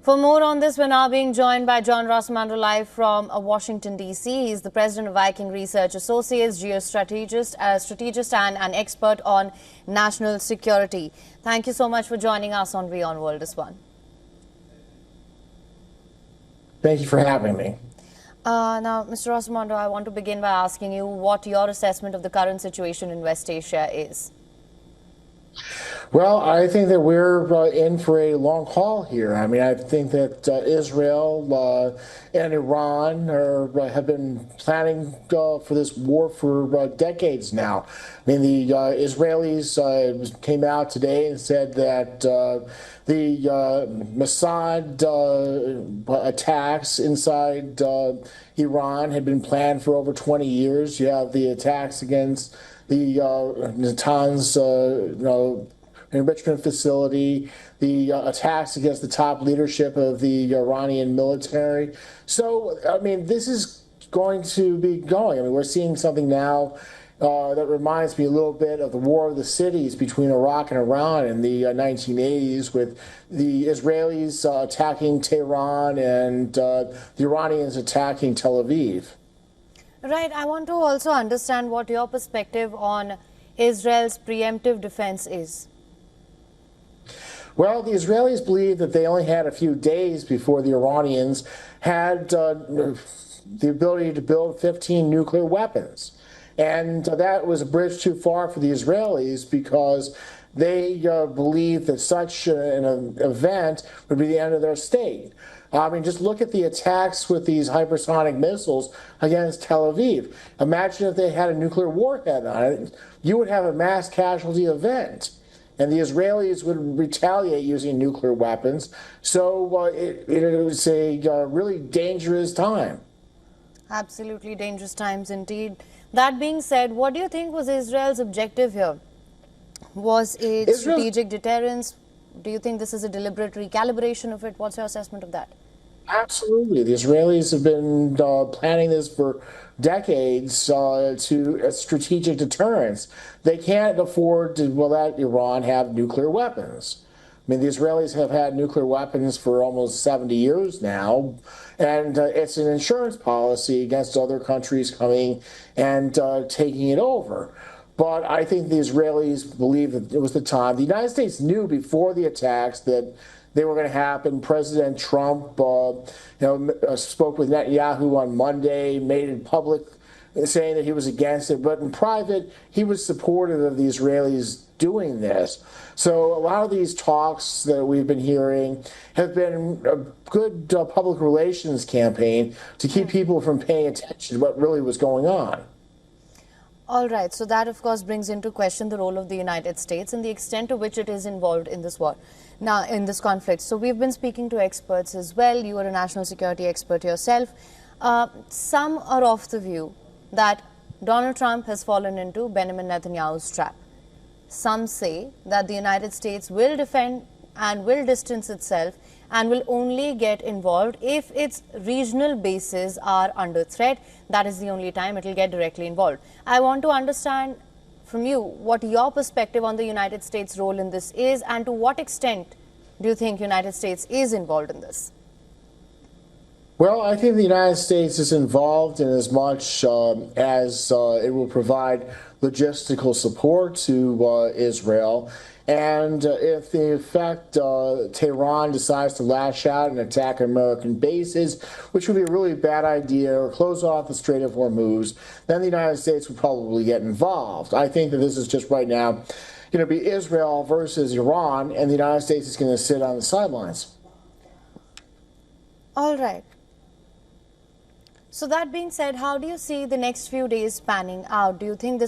For more on this, we're now being joined by John Rossamando live from Washington, D.C. He's the president of Viking Research Associates, strategist and an expert on national security. Thank you so much for joining us on WION The World this one. Thank you for having me. Now, Mr. Rossamando, I want to begin by asking you what your assessment of the current situation in West Asia is. Well, I think that we're in for a long haul here. I mean, I think that Israel and Iran have been planning for this war for decades now. I mean, the Israelis came out today and said that the Mossad attacks inside Iran had been planned for over 20 years. You have the attacks against the Natanz, enrichment facility, the attacks against the top leadership of the Iranian military. So, I mean, this is going to be going. I mean, we're seeing something now that reminds me a little bit of the War of the Cities between Iraq and Iran in the 1980s, with the Israelis attacking Tehran and the Iranians attacking Tel Aviv. Right. I want to also understand what your perspective on Israel's preemptive defense is. Well, the Israelis believe that they only had a few days before the Iranians had the ability to build 15 nuclear weapons. And that was a bridge too far for the Israelis because they believed that such an event would be the end of their state. I mean, just look at the attacks with these hypersonic missiles against Tel Aviv. Imagine if they had a nuclear warhead on it. You would have a mass casualty event. And the Israelis would retaliate using nuclear weapons. So it was a really dangerous time. Absolutely dangerous times indeed. That being said, what do you think was Israel's objective here? Was it strategic deterrence? Do you think this is a deliberate recalibration of it? What's your assessment of that? Absolutely. The Israelis have been planning this for decades to strategic deterrence. They can't afford to let Iran have nuclear weapons. I mean, the Israelis have had nuclear weapons for almost 70 years now, and it's an insurance policy against other countries coming and taking it over. But I think the Israelis believe that it was the time. The United States knew before the attacks that they were going to happen. President Trump, spoke with Netanyahu on Monday, made it public, saying that he was against it. But in private, he was supportive of the Israelis doing this. So a lot of these talks that we've been hearing have been a good public relations campaign to keep people from paying attention to what really was going on. All right. So that, of course, brings into question the role of the United States and the extent to which it is involved in this war, now in this conflict. So we've been speaking to experts as well. You are a national security expert yourself. Some are of the view that Donald Trump has fallen into Benjamin Netanyahu's trap. Some say that the United States will defend and will distance itself and will only get involved if its regional bases are under threat. That is the only time it will get directly involved. I want to understand from you what your perspective on the United States' role in this is, and to what extent do you think United States is involved in this? Well, I think the United States is involved in as much as it will provide logistical support to Israel. And if, in fact, Tehran decides to lash out and attack American bases, which would be a really bad idea, or close off the Strait of Hormuz, then the United States would probably get involved. I think that this is just right now going to be Israel versus Iran, and the United States is going to sit on the sidelines. All right. So that being said, how do you see the next few days panning out? Do you think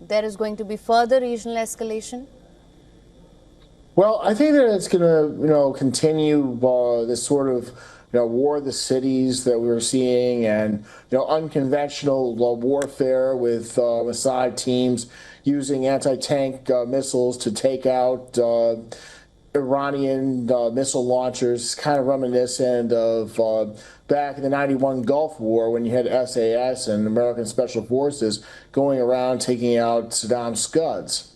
there is going to be further regional escalation? Well, I think that it's going to, continue this sort of, war of the cities that we were seeing, and unconventional warfare with Mossad teams using anti-tank missiles to take out Iranian missile launchers, kind of reminiscent of back in the '91 Gulf War when you had SAS and American Special Forces going around taking out Saddam's Scuds.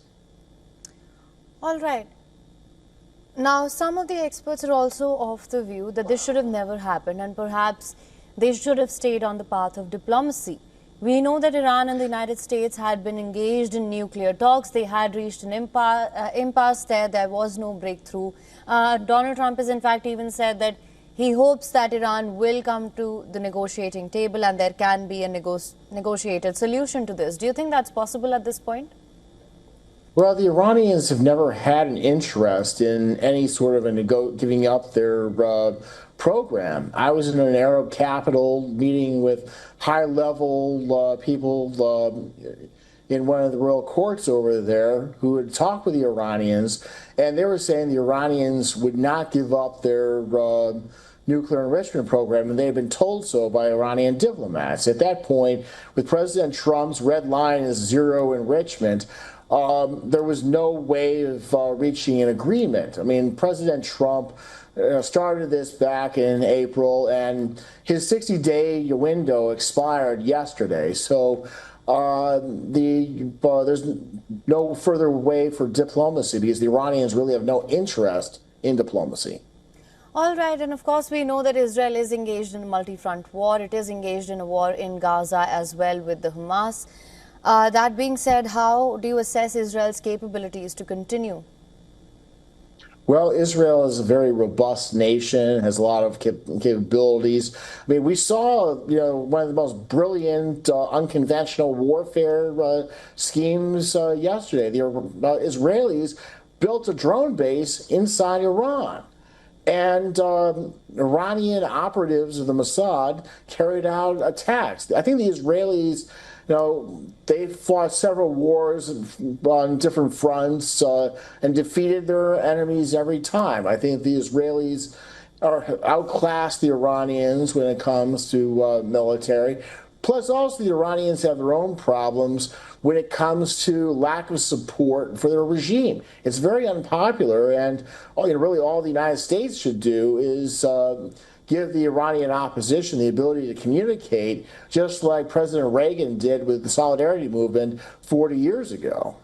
All right. Now, some of the experts are also of the view that this should have never happened and perhaps they should have stayed on the path of diplomacy. We know that Iran and the United States had been engaged in nuclear talks. They had reached an impasse there. There was no breakthrough. Donald Trump has in fact even said that he hopes that Iran will come to the negotiating table and there can be a negotiated solution to this. Do you think that's possible at this point? Well, the Iranians have never had an interest in any sort of giving up their program. I was in an Arab capital meeting with high-level people in one of the royal courts over there who had talked with the Iranians, and they were saying the Iranians would not give up their nuclear enrichment program, and they had been told so by Iranian diplomats. At that point, with President Trump's red line is zero enrichment, there was no way of reaching an agreement. I mean, President Trump started this back in April, and his 60-day window expired yesterday. So there's no further way for diplomacy because the Iranians really have no interest in diplomacy. All right, and of course we know that Israel is engaged in a multi-front war. It is engaged in a war in Gaza as well with the Hamas. That being said, how do you assess Israel's capabilities to continue? Well, Israel is a very robust nation, has a lot of capabilities. I mean, we saw, one of the most brilliant unconventional warfare schemes yesterday. The Israelis built a drone base inside Iran. And Iranian operatives of the Mossad carried out attacks. I think the Israelis, they fought several wars on different fronts and defeated their enemies every time. I think the Israelis outclassed the Iranians when it comes to military. Plus, also, the Iranians have their own problems when it comes to lack of support for their regime. It's very unpopular, and really all the United States should do is give the Iranian opposition the ability to communicate, just like President Reagan did with the Solidarity Movement 40 years ago.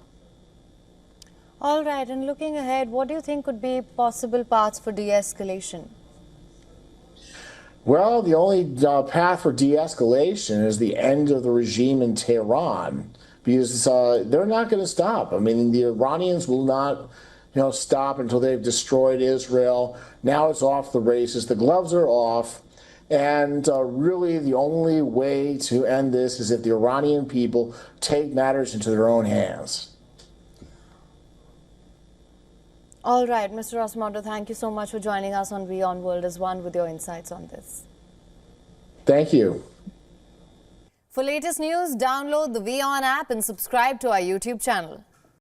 All right, and looking ahead, what do you think could be possible paths for de-escalation? Well, the only path for de-escalation is the end of the regime in Tehran, because they're not going to stop. I mean, the Iranians will not stop until they've destroyed Israel. Now it's off the races. The gloves are off. And really the only way to end this is if the Iranian people take matters into their own hands. All right, Mr. Osmondo, thank you so much for joining us on WION World as One with your insights on this. Thank you. For latest news, download the WION app and subscribe to our YouTube channel.